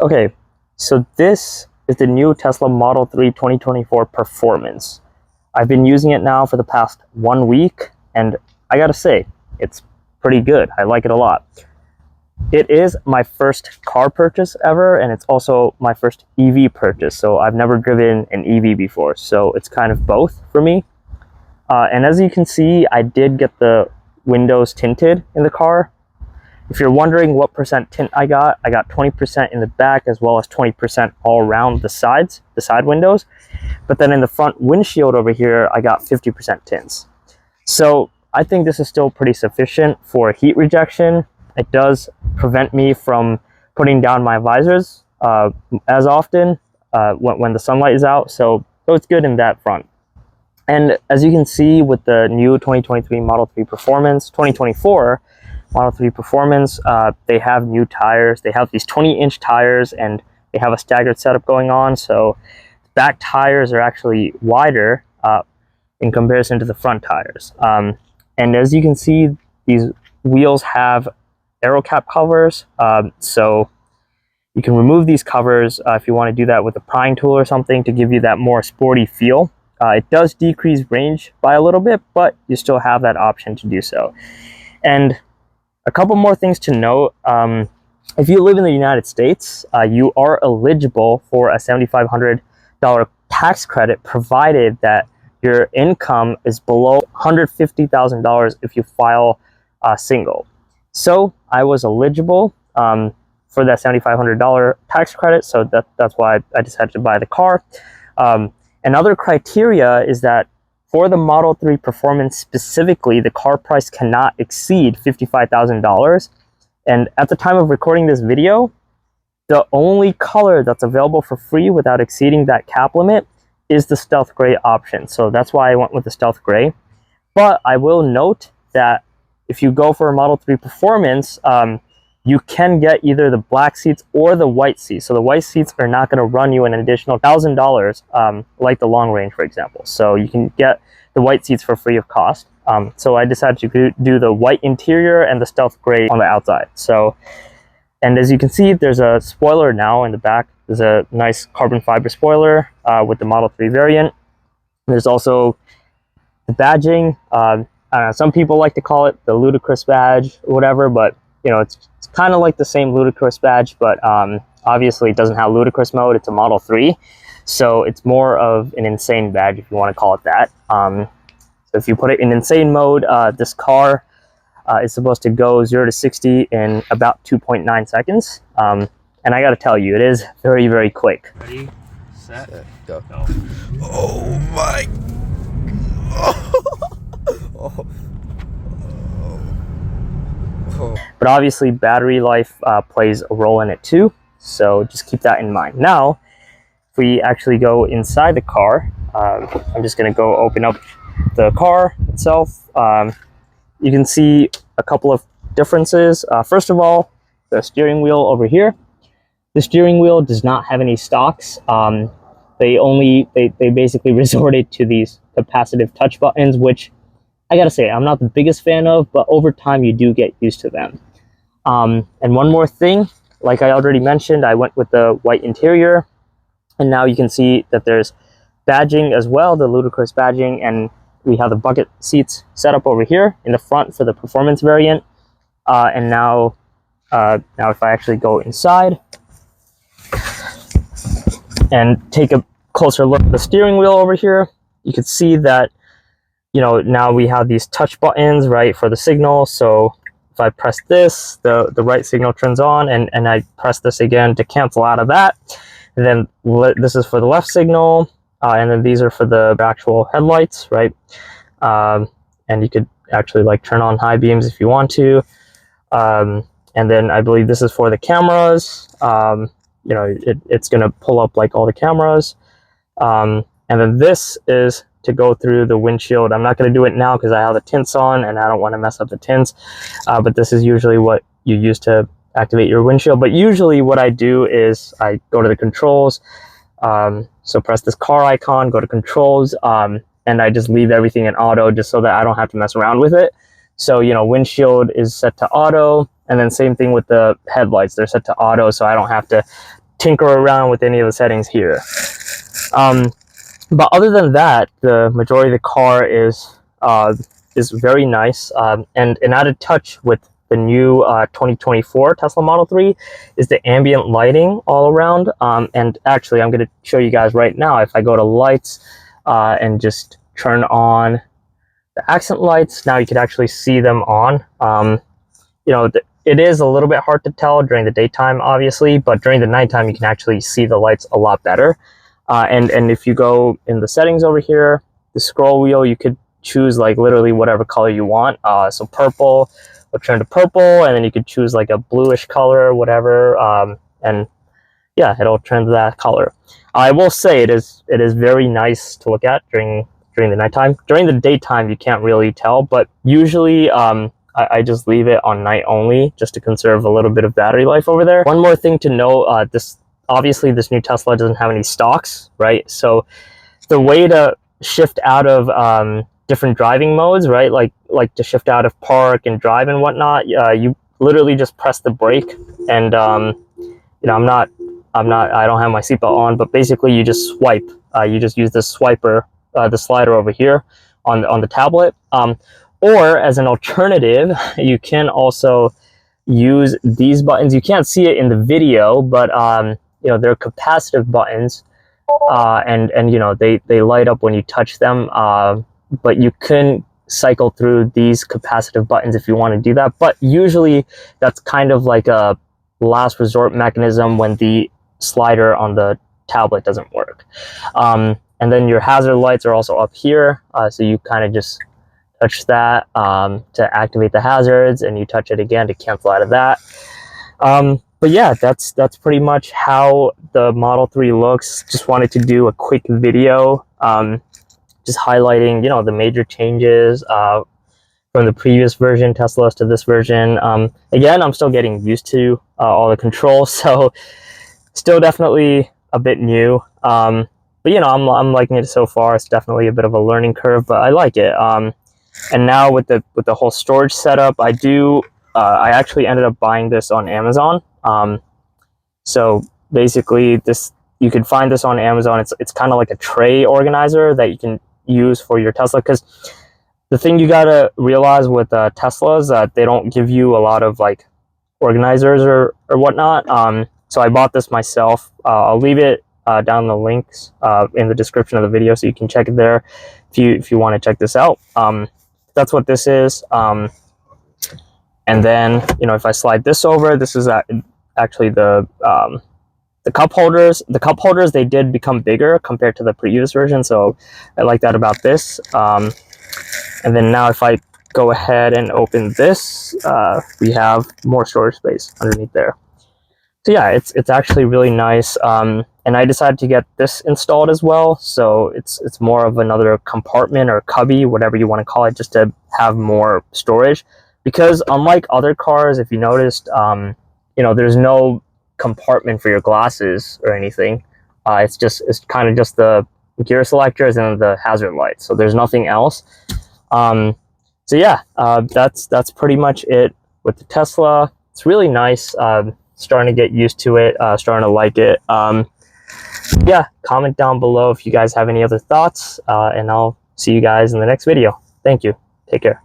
Okay, so this is the new Tesla Model 3 2024 Performance. I've been using it now for the past 1 week, and I gotta say, it's pretty good. I like it a lot. It is my first car purchase ever, and it's also my first EV purchase. So I've never driven an EV before, so it's kind of both for me. And as you can see, I did get the windows tinted in the car. If you're wondering what percent tint I got 20% in the back as well as 20% all around the sides, the side windows. But then in the front windshield over here, I got 50% tints. So I think this is still pretty sufficient for heat rejection. It does prevent me from putting down my visors as often when the sunlight is out. So it's good in that front. And as you can see with the new 2023 Model 3 Performance, 2024 Model 3 Performance, they have new tires. They have these 20-inch tires, and they have a staggered setup going on. So back tires are actually wider in comparison to the front tires. And as you can see, these wheels have aero cap covers. So you can remove these covers if you want to do that with a prying tool or something to give you that more sporty feel. It does decrease range by a little bit, but you still have that option to do so. And a couple more things to note. If you live in the United States, you are eligible for a $7,500 tax credit, provided that your income is below $150,000 if you file single. So I was eligible for that $7,500 tax credit, so that's why I decided to buy the car. Another criteria is that for the Model 3 Performance specifically, the car price cannot exceed $55,000. And at the time of recording this video, the only color that's available for free without exceeding that cap limit is the Stealth Gray option. So that's why I went with the Stealth Gray. But I will note that if you go for a Model 3 Performance, you can get either the black seats or the white seats. So the white seats are not going to run you an additional $1,000 like the long range, for example. So you can get the white seats for free of cost. So I decided to do the white interior and the Stealth Gray on the outside. So, and as you can see, there's a spoiler now in the back. There's a nice carbon fiber spoiler with the Model 3 variant. There's also the badging. Some people like to call it the ludicrous badge or whatever, but you know, it's kind of like the same ludicrous badge, but obviously it doesn't have ludicrous mode. It's a Model 3, so it's more of an insane badge, if you want to call it that. So if you put it in insane mode, this car is supposed to go 0 to 60 in about 2.9 seconds. And I got to tell you, it is very, very quick. Ready, set, go. Go. Oh my. Oh. But obviously battery life plays a role in it too, so just keep that in mind. Now, if we actually go inside the car, I'm just going to go open up the car itself. You can see a couple of differences. First of all, the steering wheel over here. The steering wheel does not have any stocks. They basically resorted to these capacitive touch buttons, which I gotta say, I'm not the biggest fan of, but over time you do get used to them. And one more thing, like I already mentioned, I went with the white interior, and now you can see that there's badging as well, the ludicrous badging, and we have the bucket seats set up over here in the front for the Performance variant. And now if I actually go inside and take a closer look at the steering wheel over here, you can see that, you know, now we have these touch buttons, right, for the signal. So if I press this, the right signal turns on, and I press this again to cancel out of that. And then this is for the left signal, and then these are for the actual headlights, right? And you could actually like turn on high beams if you want to. And then I believe this is for the cameras. You know, it's going to pull up like all the cameras. And then this is to go through the windshield. I'm not going to do it now because I have the tints on and I don't want to mess up the tints. But this is usually what you use to activate your windshield. But usually what I do is I go to the controls. So press this car icon, go to controls, and I just leave everything in auto just so that I don't have to mess around with it. So, you know, windshield is set to auto, and then same thing with the headlights. They're set to auto, so I don't have to tinker around with any of the settings here. But other than that, the majority of the car is very nice. And an added touch with the new 2024 Tesla Model 3 is the ambient lighting all around. And actually, I'm going to show you guys right now. If I go to lights and just turn on the accent lights, now you can actually see them on. You know, it is a little bit hard to tell during the daytime, obviously, but during the nighttime, you can actually see the lights a lot better. And if you go in the settings over here, the scroll wheel, you could choose like literally whatever color you want. So purple will turn to purple, and then you could choose like a bluish color, whatever. And yeah, it'll turn to that color. I will say it is very nice to look at during the nighttime. During the daytime, you can't really tell, but usually I just leave it on night only just to conserve a little bit of battery life over there. One more thing to note, obviously this new Tesla doesn't have any stocks, right? So the way to shift out of different driving modes, right? Like to shift out of park and drive and whatnot, you literally just press the brake. And you know, I don't have my seatbelt on, but basically you just swipe. You just use the swiper, the slider over here on the tablet. Or as an alternative, you can also use these buttons. You can't see it in the video, but you know, they're capacitive buttons, and you know, they light up when you touch them. But you can cycle through these capacitive buttons if you want to do that. But usually that's kind of like a last resort mechanism when the slider on the tablet doesn't work. And then your hazard lights are also up here, so you kind of just touch that to activate the hazards, and you touch it again to cancel out of that. But yeah, that's pretty much how the Model 3 looks. Just wanted to do a quick video, just highlighting, you know, the major changes from the previous version Teslas to this version. Again, I'm still getting used to all the controls, so still definitely a bit new. But you know, I'm liking it so far. It's definitely a bit of a learning curve, but I like it. And now with the whole storage setup, I actually ended up buying this on Amazon. So basically, you can find this on Amazon. It's kind of like a tray organizer that you can use for your Tesla. Because the thing you gotta realize with Teslas, that they don't give you a lot of like organizers or whatnot. So I bought this myself. I'll leave it down the links in the description of the video, so you can check it there if you want to check this out. That's what this is. And then, you know, if I slide this over, this is actually the cup holders. The cup holders, they did become bigger compared to the previous version, so I like that about this. And then now if I go ahead and open this, we have more storage space underneath there. So yeah, it's actually really nice. And I decided to get this installed as well, so it's more of another compartment or cubby, whatever you want to call it, just to have more storage. Because unlike other cars, if you noticed, you know, there's no compartment for your glasses or anything. It's kind of just the gear selectors and the hazard lights. So there's nothing else. So yeah, that's pretty much it with the Tesla. It's really nice. Starting to get used to it. Starting to like it. Yeah, comment down below if you guys have any other thoughts, and I'll see you guys in the next video. Thank you. Take care.